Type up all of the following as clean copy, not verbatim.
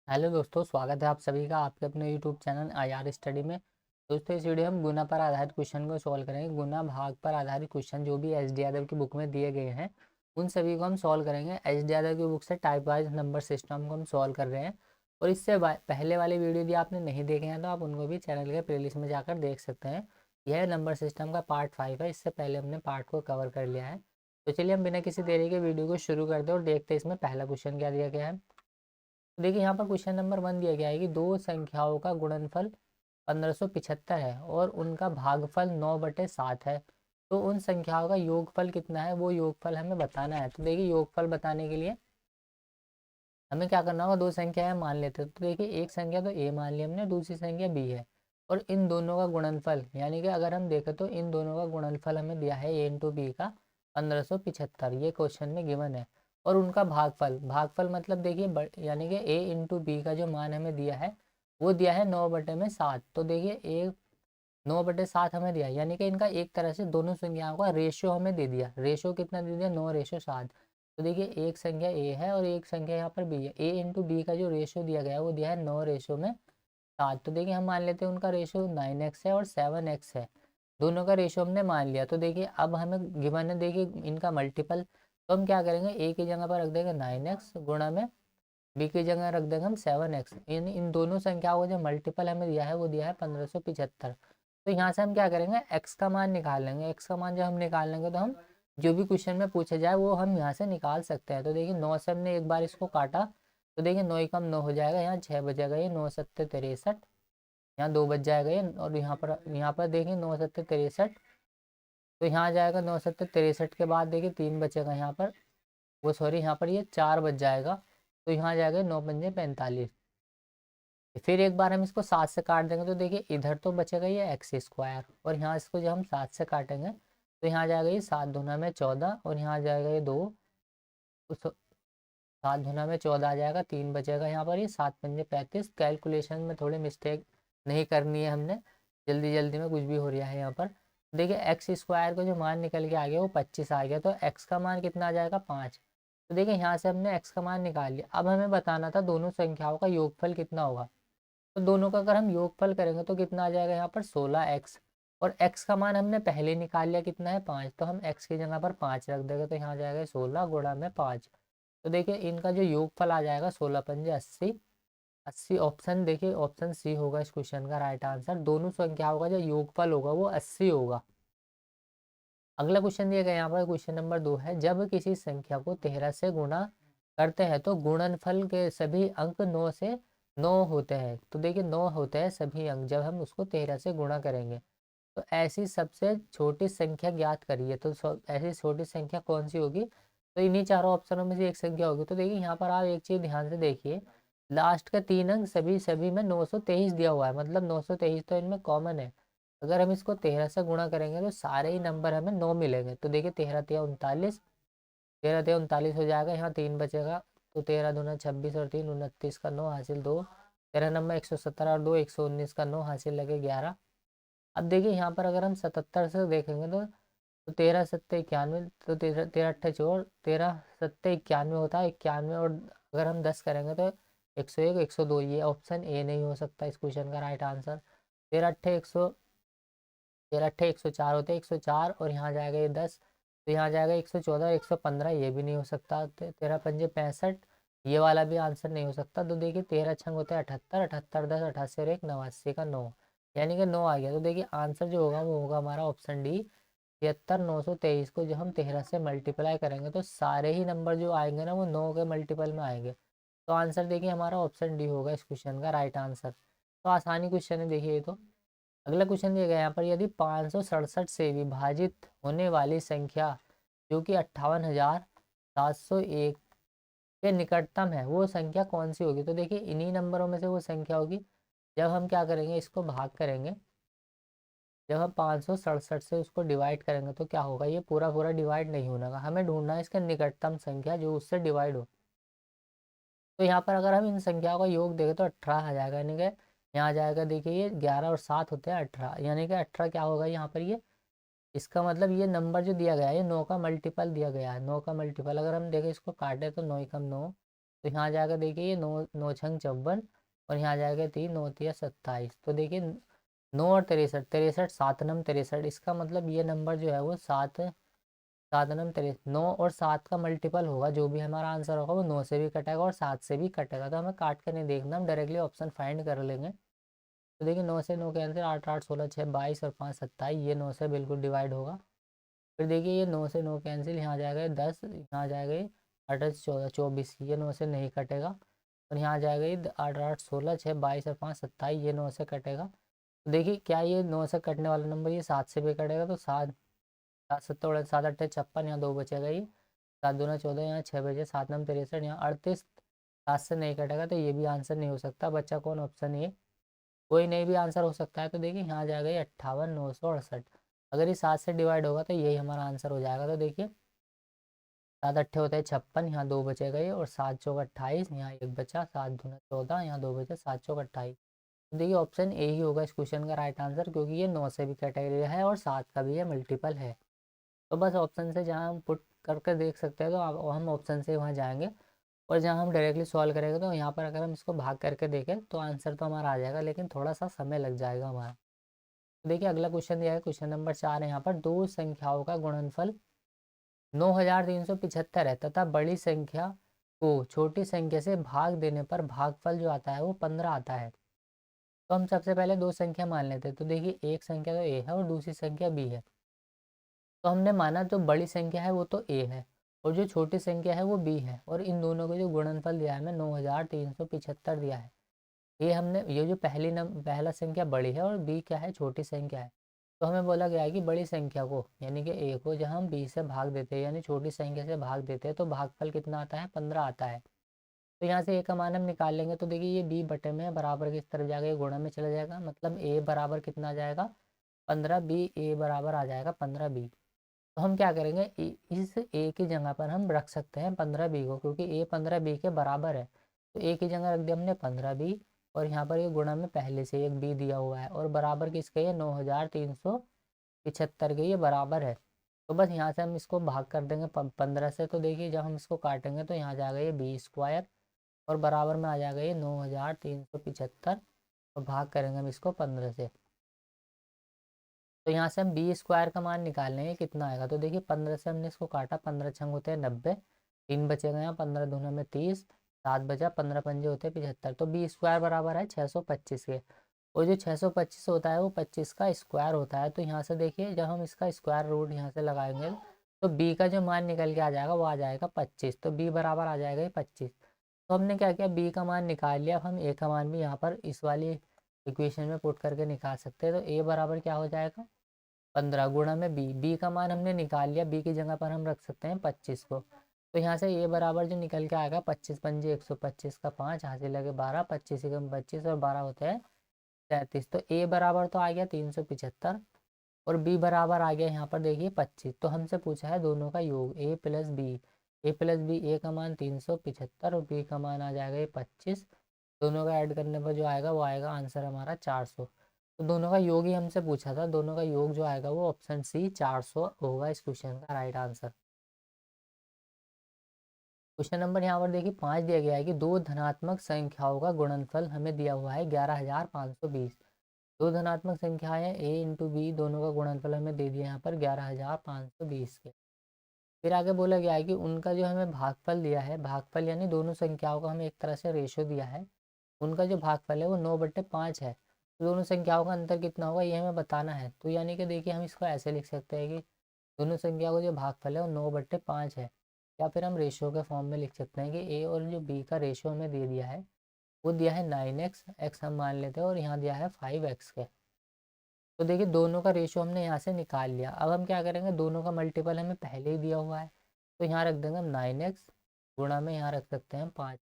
Hello दोस्तों, स्वागत है आप सभी का आपके अपने यूट्यूब चैनल आईआर स्टडी में। दोस्तों, इस वीडियो में हम गुना पर आधारित क्वेश्चन को सॉल्व करेंगे। गुना भाग पर आधारित क्वेश्चन जो भी एच डी यादव की बुक में दिए गए हैं उन सभी को हम सॉल्व करेंगे। एच डी यादव की बुक से टाइप वाइज नंबर सिस्टम को हम सॉल्व कर रहे हैं। और इससे पहले वाले वीडियो यदि आपने नहीं देखे हैं तो आप उनको भी चैनल के प्लेलिस्ट में जाकर देख सकते हैं। यह नंबर सिस्टम का पार्ट 5 है। इससे पहले हमने पार्ट को कवर कर लिया है। तो चलिए हम बिना किसी देरी के वीडियो को शुरू करते हैं और देखते हैं इसमें पहला क्वेश्चन क्या दिया गया है। तो देखिए यहाँ पर क्वेश्चन नंबर 1 दिया गया है कि दो संख्याओं का गुणनफल 1575 है और उनका भागफल 9/7 है। तो उन संख्याओं का योगफल कितना है, वो योगफल हमें बताना है। तो देखिए योगफल बताने के लिए हमें क्या करना होगा, दो संख्याएं मान लेते हैं। तो देखिए एक संख्या तो ए मान ली हमने, दूसरी संख्या बी है। और इन दोनों का गुणनफल यानी कि अगर हम देखें तो इन दोनों का गुणनफल हमें दिया है ए इंटू बी का 1575, ये क्वेश्चन में गिवन है। और उनका भागफल, भागफल मतलब देखिए यानी कि ए इंटू बी का जो मान हमें दिया है वो दिया है 9/7। तो देखिए ए 9/7 हमें दिया, यानी कि इनका एक तरह से दोनों संख्याओं का रेशियो हमें दे दिया। रेशियो कितना दे दिया, 9/7। तो देखिए एक संख्या ए है और एक संख्या यहाँ पर बी है। ए इंटू बी का जो रेशियो दिया गया है वो दिया है 9/7। तो देखिए हम मान लेते हैं उनका रेशियो 9x है और 7x है। दोनों का रेशियो हमने मान लिया। तो देखिए अब हमें गिवन है देखिए इनका मल्टीपल। तो हम क्या करेंगे, ए की जगह पर रख देंगे 9x गुणा में बी की जगह रख देंगे हम 7x। इन दोनों संख्याओं का जो मल्टीपल हमें दिया है वो दिया है 1575। तो यहाँ से हम क्या करेंगे, x का मान निकाल लेंगे। x का मान जब हम निकाल लेंगे तो हम जो भी क्वेश्चन में पूछा जाए वो हम यहाँ से निकाल सकते हैं। तो देखिए 9 से हमने एक बार इसको काटा तो देखिए 9 ही कम 9 हो जाएगा, यहाँ 6 बचेगा, ये 9 सत्ते 63, यहाँ 2 बच जाएगा ये। और यहाँ पर देखिए 9 सत्ते 63, तो यहाँ जाएगा 9 सत्ते 63 के बाद देखिए 3 बचेगा यहाँ पर, वो सॉरी यहाँ पर ये 4 बच जाएगा। तो यहाँ जाएगा 9 पंजे 45। फिर एक बार हम इसको 7 से काट देंगे तो देखिए इधर तो बचेगा ये एक्स स्क्वायर, और यहाँ इसको जब हम 7 से काटेंगे तो यहाँ जाएगा ये 7 दूना में 14, और यहाँ जाएगा ये 2, तो 7 दूना में 14 आ जाएगा, 3 बचेगा यहाँ पर, ये 7 पंजे 35। कैलकुलेशन में थोड़ी मिस्टेक नहीं करनी है हमने, जल्दी जल्दी में कुछ भी हो रहा है यहाँ पर। देखिए एक्स स्क्वायर का जो मान निकल के आ गया वो 25 आ गया, तो एक्स का मान कितना आ जाएगा 5। तो देखिए यहाँ से हमने एक्स का मान निकाल लिया। अब हमें बताना था दोनों संख्याओं का योगफल कितना होगा। तो दोनों का अगर हम योगफल करेंगे तो कितना आ जाएगा यहाँ पर 16x। और x का मान हमने पहले निकाल लिया कितना है 5, तो हम x की जगह पर 5 रख देंगे, तो यहाँ जाएगा 16 गुणा में 5। तो देखिए इनका जो योगफल आ जाएगा 16 पंजे 80। 80 ऑप्शन, देखिए ऑप्शन सी होगा इस क्वेश्चन का राइट आंसर। दोनों संख्याओं का जो योगफल होगा वो 80 होगा। अगला क्वेश्चन दिया गया यहाँ पर, क्वेश्चन नंबर 2 है, जब किसी संख्या को 13 से गुणा करते हैं तो गुणनफल के सभी अंक 9 से 9 होते हैं। तो देखिए 9 होते हैं सभी अंक जब हम उसको 13 से गुणा करेंगे। तो ऐसी सबसे छोटी संख्या ज्ञात करिए। तो ऐसी छोटी संख्या कौन सी होगी, तो इन्हीं चारों ऑप्शनों में से एक संख्या होगी। तो देखिए यहाँ पर आप एक चीज़ ध्यान से देखिए, लास्ट का 3 अंक सभी सभी में 923 दिया हुआ है, मतलब 923 तो इनमें कॉमन है। अगर हम इसको 13 से गुणा करेंगे तो सारे ही नंबर हमें 9 मिलेंगे। तो देखिए 13 तिया 39, 13 तिया 39 हो जाएगा, यहाँ 3 बचेगा। तो 13 दूना 26 और 3 29 का 9 हासिल 2, 13 नंबर 117 और 2 119 का 9 हासिल लगे 11। अब देखिए यहाँ पर अगर हम 77 से देखेंगे तो 13 सत्ते 91, तो 13 13 अट्ठे चौर, 13 सत्ते 91 होता है 91। और अगर हम 10 करेंगे तो 101 102, ये ऑप्शन ए नहीं हो सकता इस क्वेश्चन का राइट आंसर। 13 अट्ठे 100, 13 अट्ठे 104 होते हैं 104, और यहाँ जाएगा ये 10, तो यहाँ जाएगा 114 115, ये भी नहीं हो सकता। 13 पंजे 65, ये वाला भी आंसर नहीं हो सकता। तो देखिए 13 छंग होते हैं 78, 78 10 88 और 1 89 का 9, यानी कि 9 आ गया। तो देखिए आंसर जो होगा वो होगा हमारा ऑप्शन डी 73 923 को जो हम 13 से मल्टीप्लाई करेंगे तो सारे ही नंबर जो आएंगे ना वो 9 के मल्टीपल में आएंगे। तो आंसर देखिए हमारा ऑप्शन डी होगा इस क्वेश्चन का राइट आंसर। तो आसानी क्वेश्चन है देखिए ये तो। अगला क्वेश्चन दिया गया यहाँ पर, यदि 567 से विभाजित होने वाली संख्या जो कि 58,701 के निकटतम है वो संख्या कौन सी होगी। तो देखिए इन्हीं नंबरों में से वो संख्या होगी। जब हम क्या करेंगे, इसको भाग करेंगे, जब हम 567 से उसको डिवाइड करेंगे तो क्या होगा, ये पूरा पूरा डिवाइड नहीं होने का, हमें ढूंढना है इसका निकटतम संख्या जो उससे डिवाइड हो। तो यहाँ पर अगर हम इन संख्याओं का योग देखें तो 18 आ जाएगा, यानी कि यहाँ जाएगा देखिए ये 11 और 7 होते हैं 18, यानी कि 18 क्या होगा यहाँ पर ये, इसका मतलब ये नंबर जो दिया गया है ये 9 का मल्टीपल दिया गया है। 9 का मल्टीपल अगर हम देखें इसको काटे तो 9 कम 9, तो यहाँ जाएगा देखिए ये 9 9 छंग 54 और यहाँ जाएगा 3 9 3 27। तो देखिए 9 और 63, 7 नम 63, इसका मतलब ये नंबर जो है वो 7 7 नम 63, 9 और 7 का मल्टीपल होगा। जो भी हमारा आंसर होगा वो 9 से भी कटेगा और 7 से भी कटेगा। तो हमें काट कर नहीं देखना, हम डायरेक्टली ऑप्शन फाइंड कर लेंगे। तो देखिए 9 से 9 कैंसिल, 8 8 16 6 22 और 5 27, ये 9 से बिल्कुल डिवाइड होगा। फिर देखिए ये 9 से 9 कैंसिल, यहाँ जाएगा 10, यहाँ जाएगा ये 8 8 14 24, ये 9 से नहीं कटेगा। और यहाँ जाएगा ये 8 8 16 6 22 और 5 27, ये 9 से कटेगा। तो देखिए क्या ये 9 से कटने वाला नंबर ये 7 से भी कटेगा। तो 7 7 7 उड़े 7 8 56, यहाँ 2 बचेगा ये 7 दूना 14, यहाँ 6 बचे, 7 नम 63, यहाँ 38, 7 से नहीं कटेगा तो ये भी आंसर नहीं हो सकता। बच्चा कौन? Option A. कोई नहीं भी आंसर हो सकता है। तो देखिए यहाँ जाएगा ये 58 968, अगर ये 7 से डिवाइड होगा तो यही हमारा आंसर हो जाएगा। तो देखिए 7 अट्ठे होते हैं 56, यहाँ 2 बचेगा ये, और 7 चौक 28, यहाँ 1 बचा, 7 दूना 14, यहाँ 2 बचे, 7 चौक 28। तो देखिए ऑप्शन ए ही होगा इस क्वेश्चन का राइट आंसर, क्योंकि ये 9 से भी कैटेगरी है और 7 का भी है, मल्टीपल है। तो बस ऑप्शन से जहाँ हम पुट करके देख सकते हैं तो हम ऑप्शन से वहाँ जाएंगे, और जहाँ हम डायरेक्टली सॉल्व करेंगे तो यहाँ पर अगर हम इसको भाग करके देखें तो आंसर तो हमारा आ जाएगा, लेकिन थोड़ा सा समय लग जाएगा हमारा। तो देखिए अगला क्वेश्चन दिया है, क्वेश्चन नंबर 4 है। यहाँ पर दो संख्याओं का गुणनफल 9375 है तथा बड़ी संख्या को छोटी संख्या से भाग देने पर भागफल जो आता है वो 15 आता है। तो हम सबसे पहले दो संख्या मान लेते हैं। तो देखिए एक संख्या तो ए है और दूसरी संख्या बी है। तो हमने माना जो बड़ी संख्या है वो तो ए है और जो छोटी संख्या है वो बी है, और इन दोनों को जो गुणनफल दिया है हमें 9375 दिया है। ये हमने ये जो पहला संख्या बड़ी है और बी क्या है? छोटी संख्या है। तो हमें बोला गया है कि बड़ी संख्या को यानी कि ए को जब हम बी से भाग देते हैं यानी छोटी संख्या से भाग देते हैं तो भागफल कितना आता है? 15 आता है। तो यहाँ से ए का मान हम निकाल लेंगे। तो देखिए ये बी बटे में बराबर की तरफ जाएगा, ये गुणा में चला जाएगा, मतलब ए बराबर कितना आ जाएगा? 15 बी, ए बराबर आ जाएगा 15 बी। तो हम क्या करेंगे, इस ए की जगह पर हम रख सकते हैं 15 बी को, क्योंकि ए 15 बी के बराबर है। तो ए की जगह रख दिया हमने 15 बी, और यहाँ पर ये गुणा में पहले से एक बी दिया हुआ है, और बराबर किसके? ये 9375 के ये बराबर है। तो बस यहाँ से हम इसको भाग कर देंगे 15 से। तो देखिए जब हम इसको काटेंगे तो यहाँ जाएगा ये बी स्क्वायर, और बराबर में आ जाएगा ये 9375, और भाग करेंगे हम इसको 15 से। तो यहाँ से हम बी स्क्वायर का मान निकाल लेंगे कितना आएगा। तो देखिए 15 से हमने इसको काटा, 15 छंग होते हैं 90, 3 बचेगा यहाँ, 15 दूना में 30, 7 बचा, 15 पंजे होते हैं 75। तो बी स्क्वायर बराबर है 625 के, और जो 625 होता है वो 25 का स्क्वायर होता है। तो यहाँ से देखिए जब हम इसका स्क्वायर रूट यहाँ से लगाएंगे तो बी का जो मान निकल के आ जाएगा वो आ जाएगा 25। तो बी बराबर आ जाएगा 25। तो हमने क्या किया, बी का मान निकाल लिया। अब हम ए का मान भी यहाँ पर इस वाली इक्वेशन में पुट करके निकाल सकते हैं। तो ए बराबर क्या हो जाएगा? 15 गुणा में बी, बी का मान हमने निकाल लिया, बी की जगह पर हम रख सकते हैं 25 को। तो यहाँ से ए बराबर जो निकल के आएगा 25 पंजे 125 का 5 हासिल लगे 12, 25 एकम 25 और 12 होते हैं 33। तो ए बराबर तो आ गया 375, और बी बराबर आ गया यहाँ पर देखिए 25। तो हमसे पूछा है दोनों का योग ए प्लस बी। ए प्लस बी, ए का मान 375 और बी का मान आ जाएगा ये 25। दोनों का ऐड करने पर जो आएगा वो आएगा आंसर हमारा 400। तो दोनों का योग ही हमसे पूछा था, दोनों का योग जो आएगा वो ऑप्शन सी 400 होगा इस क्वेश्चन का राइट आंसर। क्वेश्चन नंबर यहाँ पर देखिए 5 दिया गया है कि दो धनात्मक संख्याओं का गुणनफल हमें दिया हुआ है 11520। दो धनात्मक संख्याएं ए इंटू बी, दोनों का गुणनफल हमें दे दिया यहाँ पर 11520 के। फिर आगे बोला गया है कि उनका जो हमें भागफल दिया है, भागफल यानी दोनों संख्याओं का हमें एक तरह से रेशो दिया है, उनका जो भागफल है वो 9/5 है। तो दोनों संख्याओं का अंतर कितना होगा ये हमें बताना है। तो यानी कि देखिए हम इसको ऐसे लिख सकते हैं कि दोनों संख्याओं का जो भागफल है वो 9/5 है, या फिर हम रेशो के फॉर्म में लिख सकते हैं कि ए और जो बी का रेशो हमें दे दिया है वो दिया है 9x, एक्स हम मान लेते हैं, और यहाँ दिया है 5x के। तो देखिए दोनों का रेशो हमने यहाँ से निकाल लिया। अब हम क्या करेंगे, दोनों का मल्टीपल हमें पहले ही दिया हुआ है, तो यहाँ रख देंगे हम 9x, गुणा में यहाँ रख सकते हैं 5,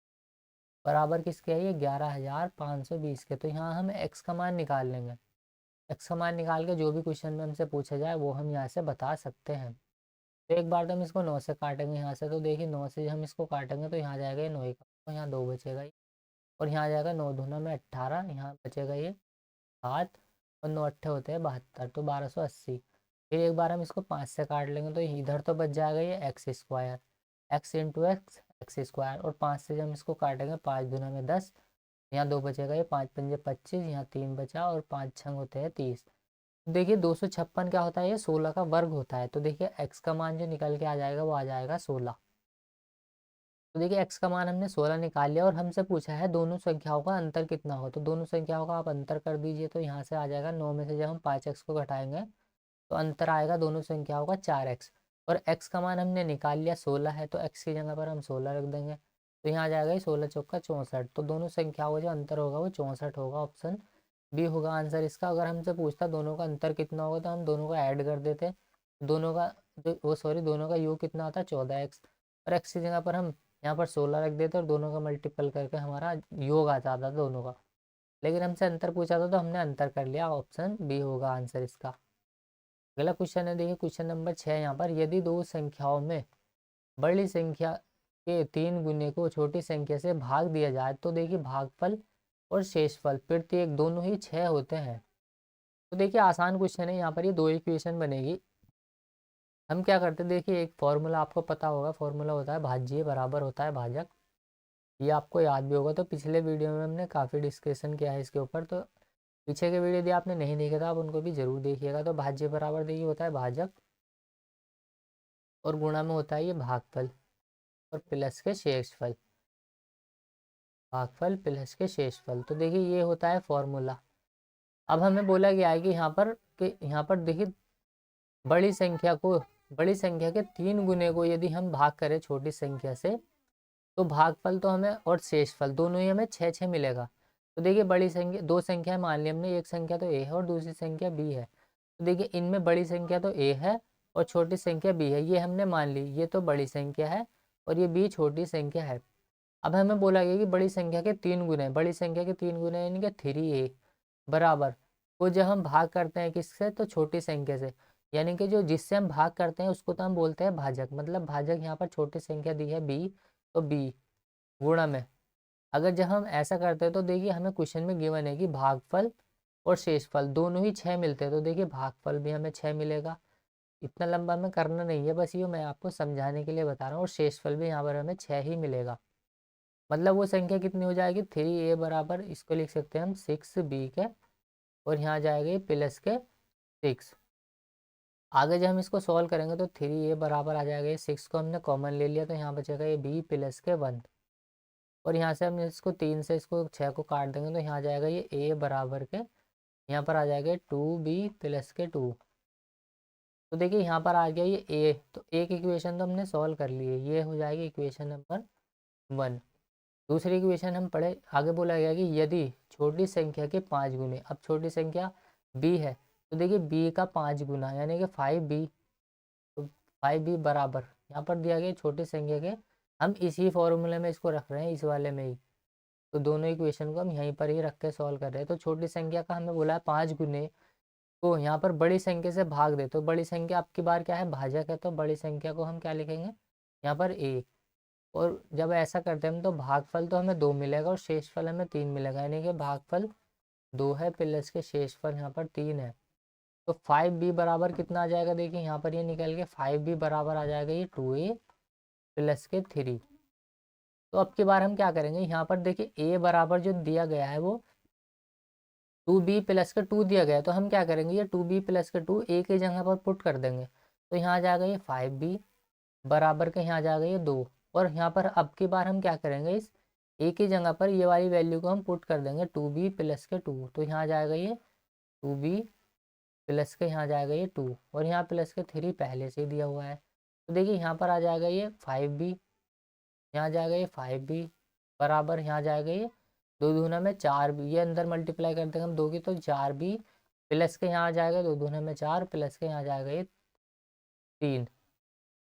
बराबर किसके है? ये 11520 के। तो यहाँ हम x का मान निकाल लेंगे। x का मान निकाल के जो भी क्वेश्चन में हमसे पूछा जाए वो हम यहाँ से बता सकते हैं। तो एक बार तो हम इसको 9 से काटेंगे यहाँ से। तो देखिए 9 से हम इसको काटेंगे तो यहाँ जाएगा ये 9 का, तो यहाँ 2 बचेगा ये, और यहाँ जाएगा 9 दूना में 18, यहाँ बचेगा ये 7, और 9 अट्ठे होते हैं 72, तो 1280। फिर एक बार हम इसको 5 से काट लेंगे तो इधर तो बच जाएगा ये x square, x into x x square, और 5 से जब हम इसको काटेंगे 5 दूना में 10, यहाँ 2 बचेगा, ये 5 पंजे 25, यहाँ 3 बचा और 5 छंग होते हैं 30। देखिए 256 क्या होता है, ये 16 का वर्ग होता है। तो देखिए एक्स का मान जो निकल के आ जाएगा वो आ जाएगा 16। तो देखिए एक्स का मान हमने 16 निकाल लिया और हमसे पूछा है दोनों संख्याओं का अंतर कितना हो। तो दोनों संख्याओं का आप अंतर कर दीजिए, तो यहाँ से आ जाएगा 9 में से जब हम 5x को घटाएंगे तो अंतर आएगा दोनों संख्याओं का 4x। और x का मान हमने निकाल लिया 16 है, तो x की जगह पर हम 16 रख देंगे, तो यहाँ आ जाएगा 16 चौका 64। तो दोनों संख्याओं का जो अंतर होगा वो 64 होगा, ऑप्शन बी होगा आंसर इसका। अगर हमसे पूछता दोनों का अंतर कितना होगा तो हम दोनों का ऐड कर देते, दोनों का दोनों का योग कितना होता है 14x, और x की जगह पर हम यहाँ पर 16 रख देते और दोनों का मल्टीपल करके हमारा योग आ जाता दोनों का। लेकिन हमसे अंतर पूछा था तो हमने अंतर कर लिया, ऑप्शन बी होगा आंसर इसका। अगला क्वेश्चन है, देखिए क्वेश्चन नंबर 6 यहाँ पर, यदि दो संख्याओं में बड़ी संख्या के 3 गुने को छोटी संख्या से भाग दिया जाए तो देखिए भागफल और शेषफल प्रत्येक दोनों ही 6 होते हैं। तो देखिए आसान क्वेश्चन है, यहाँ पर ये दो इक्वेशन बनेगी। हम क्या करते हैं, देखिए एक फॉर्मूला आपको पता होगा, फॉर्मूला होता है भाज्य बराबर होता है भाजक, ये आपको याद भी होगा। तो पिछले वीडियो में हमने काफ़ी डिस्कशन किया है इसके ऊपर, तो पीछे के वीडियो यदि आपने नहीं देखे था आप उनको भी जरूर देखिएगा। तो भाज्य बराबर देखिए होता है भाजक, और गुणा में होता है ये भागफल, और प्लस के शेषफल, भागफल प्लस के शेषफल। तो देखिए ये होता है फॉर्मूला। अब हमें बोला गया है कि यहाँ पर देखिए बड़ी संख्या के 3 गुने को यदि हम भाग करें छोटी संख्या से तो भागफल तो हमें और शेषफल दोनों ही हमें 6 मिलेगा। तो देखिए बड़ी संख्या, दो संख्या मान ली हमने, एक संख्या तो ए है और दूसरी संख्या बी है। तो देखिए इनमें बड़ी संख्या तो ए है और छोटी संख्या बी है, ये हमने मान ली, ये तो बड़ी संख्या है और ये बी छोटी संख्या है। अब हमें बोला गया कि बड़ी संख्या के 3 गुने, बड़ी संख्या के 3 गुने यानी कि 3a बराबर को जब हम भाग करते हैं किससे, तो छोटी संख्या से, यानी कि जो जिससे हम भाग करते हैं उसको तो हम बोलते हैं भाजक। मतलब भाजक यहाँ पर छोटी संख्या दी है बी, तो बी गुणा में, अगर जब हम ऐसा करते हैं तो देखिए हमें क्वेश्चन में गिवन है कि भागफल और शेषफल दोनों ही 6 मिलते हैं। तो देखिए भागफल भी हमें 6 मिलेगा, इतना लंबा हमें करना नहीं है, बस ये मैं आपको समझाने के लिए बता रहा हूँ। और शेषफल भी यहाँ पर हमें 6 ही मिलेगा। मतलब वो संख्या कितनी हो जाएगी, 3a बराबर, इसको लिख सकते हैं हम 6b के, और यहाँ जाएगा ये प्लस के 6। आगे जब हम इसको सॉल्व करेंगे तो 3a बराबर आ जाएगा, ये 6 को हमने कॉमन ले लिया तो यहाँ बचेगा ये b प्लस के 1, और यहाँ से हम इसको 3 से इसको 6 को काट देंगे तो यहाँ आ जाएगा ये a बराबर के, यहाँ पर आ जाएगा 2b प्लस के 2। तो देखिए यहाँ पर आ गया ये a, तो एक इक्वेशन तो हमने सॉल्व कर ली है, ये हो जाएगी इक्वेशन नंबर 1। दूसरी इक्वेशन हम पढ़े, आगे बोला गया कि यदि छोटी संख्या के 5 गुने, अब छोटी संख्या b है तो देखिए b का 5 गुना यानी कि 5b, तो 5b बराबर यहाँ पर दिया गया छोटी संख्या के, हम इसी फॉर्मूले में इसको रख रहे हैं, इस वाले में ही। तो दोनों इक्वेशन को हम यहीं पर ही रख के सॉल्व कर रहे हैं। तो छोटी संख्या का हमें बोला है 5 गुने को यहाँ पर बड़ी संख्या से भाग दे, तो बड़ी संख्या आपकी बार क्या है, भाजक है, तो बड़ी संख्या को हम क्या लिखेंगे यहाँ पर a। और जब ऐसा करते हैं हम तो भागफल तो हमें 2 मिलेगा और शेषफल हमें 3 मिलेगा, यानी कि भागफल 2 है प्लस के शेषफल यहाँ पर 3 है। तो 5b बराबर कितना आ जाएगा, देखिए यहाँ पर ये निकल के 5b बराबर आ जाएगा ये 2a प्लस के 3। तो अब की बार हम क्या करेंगे, यहाँ पर देखिए a बराबर जो दिया गया है वो 2b प्लस के 2 दिया गया है, तो हम क्या करेंगे ये 2b प्लस के 2 a की जगह पर पुट कर देंगे, तो यहाँ आ जाएगा ये 5b बराबर के, यहाँ आ जाएगा ये 2। और यहाँ पर अब की बार हम क्या करेंगे, इस a की जगह पर ये वाली वैल्यू को हम पुट कर देंगे 2b प्लस के 2, तो यहाँ आ जाएगा ये 2b प्लस के, यहाँ आ जाएगा ये 2, और यहाँ प्लस के 3 पहले से ही दिया हुआ है। तो देखिए यहाँ पर आ जाएगा ये 5b, यहाँ आ जाएगा ये 5b बराबर, यहाँ आ जाएगा ये 2 दूना में 4b, ये अंदर मल्टीप्लाई कर देंगे हम 2 की, तो 4b प्लस के यहाँ आ जाएगा 2 दूना में 4 प्लस के यहाँ आ जाएगा ये 3।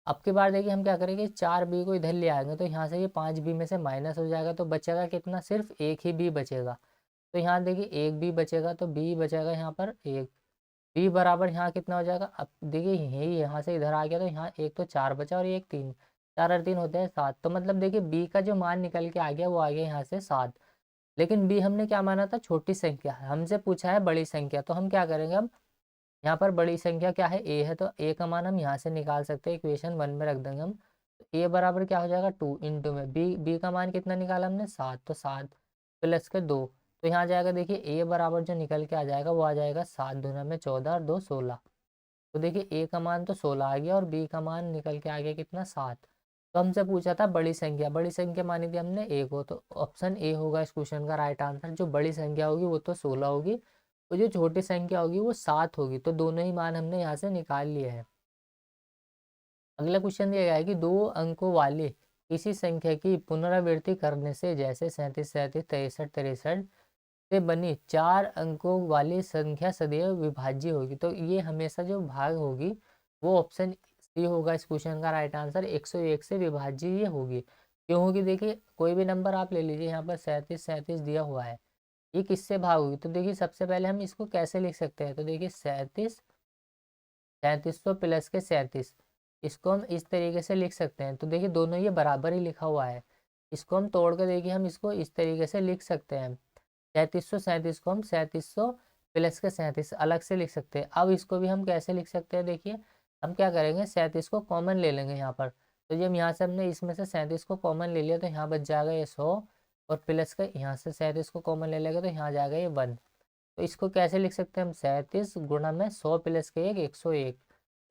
अब की बार देखिए हम क्या करेंगे, 4b को इधर ले आएंगे तो यहाँ से ये 5b में से माइनस हो जाएगा, तो बचेगा कितना, सिर्फ एक ही b बचेगा। तो यहाँ देखिए एक b बचेगा, तो b बचेगा यहाँ पर एक, b बराबर यहाँ कितना हो जाएगा, अब देखिए यही यहाँ से इधर आ गया तो यहाँ एक तो 4 बचा और एक 3, 4 और 3 होते हैं 7। तो मतलब देखिए b का जो मान निकल के आ गया वो आ गया यहाँ से 7। लेकिन b हमने क्या माना था, छोटी संख्या, हमसे पूछा है बड़ी संख्या, तो हम क्या करेंगे, अब यहाँ पर बड़ी संख्या क्या है a है, तो a का मान हम यहाँ से निकाल सकते हैं, इक्वेशन 1 में रख देंगे हम। तो ए बराबर क्या हो जाएगा 2 इंटू में बी का मान कितना निकाला हमने 7, तो 7 प्लस के 2, तो यहाँ जाएगा देखिए ए बराबर जो निकल के आ जाएगा वो आ जाएगा 7 दूना में 14 और 2 16। तो देखिए ए का मान तो 16 आ गया और बी का मान निकल के आ गया कितना 7। तो हमसे पूछा था बड़ी संख्या मानी थी हमने ए को, तो ऑप्शन ए होगा इस क्वेश्चन का राइट आंसर। जो बड़ी संख्या होगी वो तो 16 होगी और जो छोटी संख्या होगी वो 7 होगी, तो दोनों ही मान हमने यहाँ से निकाल लिए हैं। अगला क्वेश्चन दिया गया है कि 2 अंकों वाली किसी संख्या की पुनरावृत्ति करने से, जैसे 37 37 63 63 से बनी 4 अंकों वाली संख्या सदैव विभाज्य होगी। तो ये हमेशा जो भाग होगी वो ऑप्शन सी होगा इस क्वेश्चन का राइट आंसर। 101 से विभाज्य ये होगी। क्यों होगी? देखिए कोई भी नंबर आप ले लीजिए, यहाँ पर 37 37 दिया हुआ है, ये किससे भाग होगी? तो देखिए सबसे पहले हम इसको कैसे लिख सकते हैं, तो देखिए 37 3700 प्लस के 37, इसको हम इस तरीके से लिख सकते हैं। तो देखिए दोनों ये बराबर ही लिखा हुआ है, इसको हम तोड़ कर देखिए हम इसको इस तरीके से लिख सकते हैं। 3737 को हम 3700 प्लस के 37 अलग से लिख सकते हैं। अब इसको भी हम कैसे लिख सकते हैं, देखिए हम क्या करेंगे 37 को कॉमन ले लेंगे यहाँ पर। तो जब यहाँ से हमने इसमें से 37 को कॉमन ले लिया तो यहाँ बच जाएगा ये 100 और प्लस का यहाँ से 37 को कॉमन ले लेंगे तो यहाँ जाएगा ये 1। तो इसको कैसे लिख सकते हैं हम 37 गुणा में 100 प्लस के 1 101।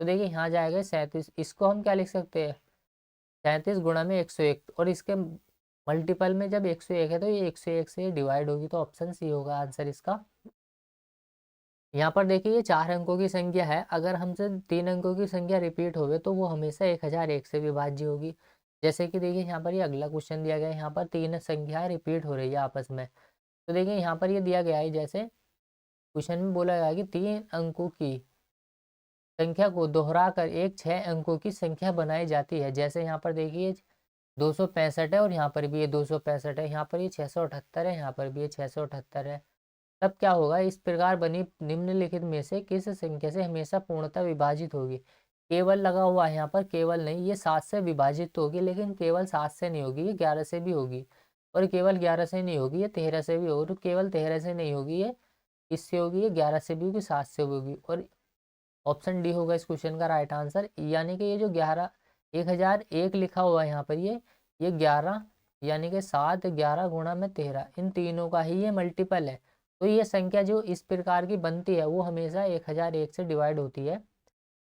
तो देखिए यहाँ जाएगा 37, इसको हम क्या लिख सकते हैं 37 गुणा में 101 और इसके मल्टीपल में जब 101 है तो ये 101 से डिवाइड होगी, तो ऑप्शन सी होगा आंसर इसका। यहाँ पर देखिए ये 4 अंकों की संख्या है, अगर हमसे 3 अंकों की संख्या रिपीट होवे तो वो हमेशा 1001 से विभाज्य होगी। जैसे कि देखिए यहाँ पर ये अगला क्वेश्चन दिया गया है, यहाँ पर 3 संख्याएं रिपीट हो रही है आपस में। तो देखिए यहाँ पर ये दिया गया है, जैसे क्वेश्चन में बोला गया है कि 3 अंकों की संख्या को दोहरा कर एक 6 अंकों की संख्या बनाई जाती है। जैसे यहाँ पर देखिए 265 है और यहाँ पर भी ये 265 है, यहाँ पर ये 678 है, यहाँ पर भी ये 678 है। तब क्या होगा, इस प्रकार बनी निम्नलिखित में से किस संख्या से हमेशा पूर्णतः विभाजित होगी? केवल लगा हुआ है यहाँ पर, केवल नहीं, ये 7 से विभाजित तो होगी, लेकिन केवल 7 से नहीं होगी, ये 11 से भी होगी। और केवल 11 से नहीं होगी, ये 13 से भी होगी। और केवल 13 से नहीं होगी, ये इससे होगी, ये 11 से भी होगी, 7 से भी होगी। और ऑप्शन डी होगा इस क्वेश्चन का राइट आंसर। यानी कि ये जो 1001 लिखा हुआ है यहाँ पर, ये 11 यानी कि 7 11 गुणा में 13, इन तीनों का ही ये मल्टीपल है। तो ये संख्या जो इस प्रकार की बनती है वो हमेशा 1001 से डिवाइड होती है।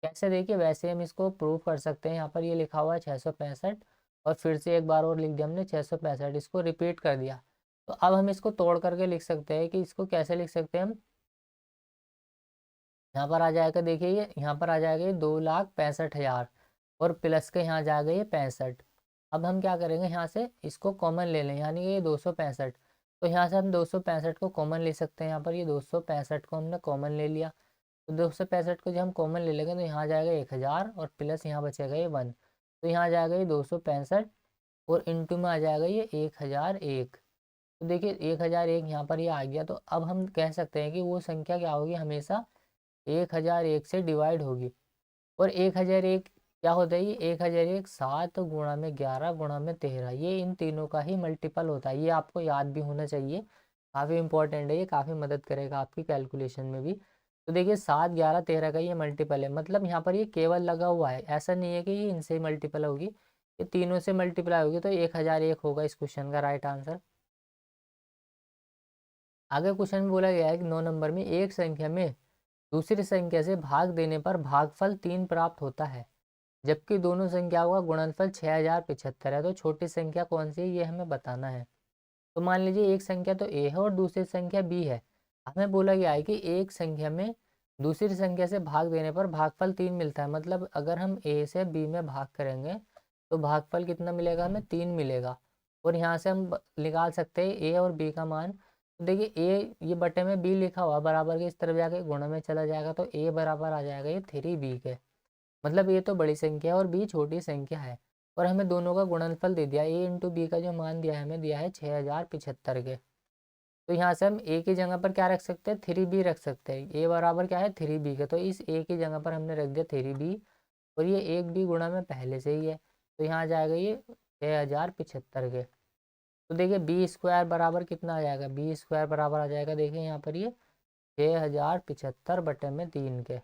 कैसे? देखिए वैसे हम इसको प्रूव कर सकते हैं। यहाँ पर ये लिखा हुआ है 665 और फिर से एक बार और लिख दिया हमने 665, इसको रिपीट कर दिया। तो अब हम इसको तोड़ करके लिख सकते हैं कि इसको कैसे लिख सकते हैं हम। यहाँ पर आ जाएगा देखिए ये यहाँ पर आ जाएगा ये 2,65,000 और प्लस के यहाँ जाएगा ये 65। अब हम क्या करेंगे, यहाँ से इसको कॉमन ले लें, यानी कि ये 265। तो यहाँ से हम 265 को कॉमन ले सकते हैं। यहाँ पर ये 265 को हमने कॉमन ले लिया, तो 265 को जब हम कॉमन ले लेंगे तो यहाँ जाएगा 1000 और प्लस यहाँ बचेगा ये 1। तो यहाँ जाएगा ये 265 और इंटू में आ जाएगा ये 1001। तो देखिए 1001 यहाँ पर ये आ गया। तो अब हम कह सकते हैं कि वो संख्या क्या होगी, हमेशा 1001 से डिवाइड होगी। और 1001 क्या होता है, ये 1001 7 गुणा में 11 गुणा में 13, ये इन तीनों का ही मल्टीपल होता है। ये आपको याद भी होना चाहिए, काफ़ी इंपॉर्टेंट है, ये काफ़ी मदद करेगा आपकी कैलकुलेशन में भी। तो देखिए 7 11 13 का ये मल्टीपल है, मतलब यहाँ पर ये केवल लगा हुआ है, ऐसा नहीं है कि ये इनसे मल्टीपल होगी, ये तीनों से मल्टीप्लाई होगी। तो 1001 होगा इस क्वेश्चन का राइट आंसर। आगे क्वेश्चन में बोला गया है कि 9 नंबर में एक संख्या में दूसरी संख्या से भाग देने पर भागफल 3 प्राप्त होता है, जबकि दोनों संख्याओं का गुणनफल 6075 है। तो छोटी संख्या कौन सी है ये हमें बताना है। तो मान लीजिए एक संख्या तो ए है और दूसरी संख्या बी है। हमें बोला गया है कि एक संख्या में दूसरी संख्या से भाग देने पर भागफल 3 मिलता है, मतलब अगर हम ए से बी में भाग करेंगे तो भागफल कितना मिलेगा, हमें 3 मिलेगा। और यहाँ से हम निकाल सकते हैं ए और बी का मान। तो देखिए ए ये बटे में बी लिखा हुआ बराबर के इस तरफ जाके गुणा में चला जाएगा, तो ए बराबर आ जाएगा ये 3b के। मतलब ये तो बड़ी संख्या है और बी छोटी संख्या है, और हमें दोनों का गुणनफल दे दिया, ए इंटू बी का जो मान दिया है हमें दिया है 6075 के। तो यहाँ से हम ए की जगह पर क्या रख सकते हैं, 3b रख सकते हैं। ए बराबर क्या है 3b के, तो इस ए की जगह पर हमने रख दिया 3b और ये एक बी गुणा में पहले से ही है, तो यहाँ जाएगा ये 6075 के। तो देखिए बी स्क्वायर बराबर कितना आ जाएगा, बी स्क्वायर बराबर आ जाएगा, देखिए यहाँ पर ये 6075 बटे में 3 के।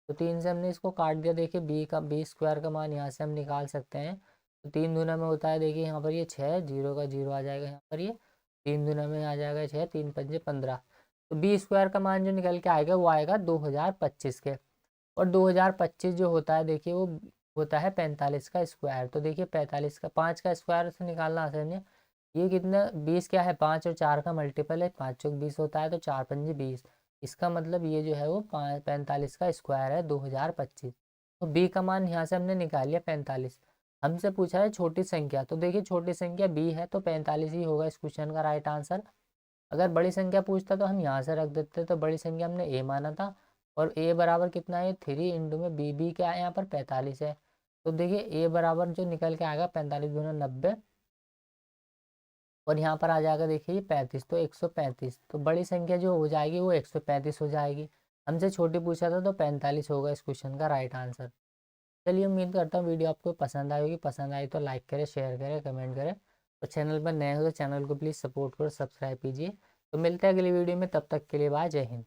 तो 3 से हमने इसको काट दिया, देखिए बी स्क्वायर का मान यहाँ से हम निकाल सकते हैं। तो 3 दूना में होता है, देखिए यहाँ पर ये 6, 0 का 0 आ जाएगा यहाँ पर, ये 3 दूना में आ जाएगा 6, 3 पंजे 15। तो बी स्क्वायर का मान जो निकल के आएगा वो आएगा 2025 के। और 2025 जो होता है देखिए वो होता है 45 का स्क्वायर। तो देखिए 45 का 5 का स्क्वायर से निकालना आसान है। ये कितना 20 क्या है, 5 और 4 का मल्टीपल है, 5 चौक 20 होता है, तो 4 पंजे 20। इसका मतलब ये जो है वो 45 का स्क्वायर है 2025। तो बी का मान यहाँ से हमने निकाल लिया 45। हमसे पूछा है छोटी संख्या, तो देखिए छोटी संख्या बी है तो 45 ही होगा इस क्वेश्चन का राइट आंसर। अगर बड़ी संख्या पूछता तो हम यहाँ से रख देते, तो बड़ी संख्या हमने ए माना था, और ए बराबर कितना है 3 इंटू में बी क्या है यहाँ पर 45 है। तो देखिए ए बराबर जो निकल के आएगा 45 गुना 90, और यहाँ पर आ जाएगा देखिए 35, तो 135। तो बड़ी संख्या जो हो जाएगी वो 135 हो जाएगी। हमसे छोटी पूछा था तो 45 होगा इस क्वेश्चन का राइट आंसर। चलिए उम्मीद करता हूँ वीडियो आपको पसंद आई होगी। पसंद आई तो लाइक करें, शेयर करें, कमेंट करें, और चैनल पर नए हो तो चैनल को प्लीज़ सपोर्ट करो, सब्सक्राइब कीजिए। तो मिलते हैं अगली वीडियो में, तब तक के लिए बाय, जय हिंद।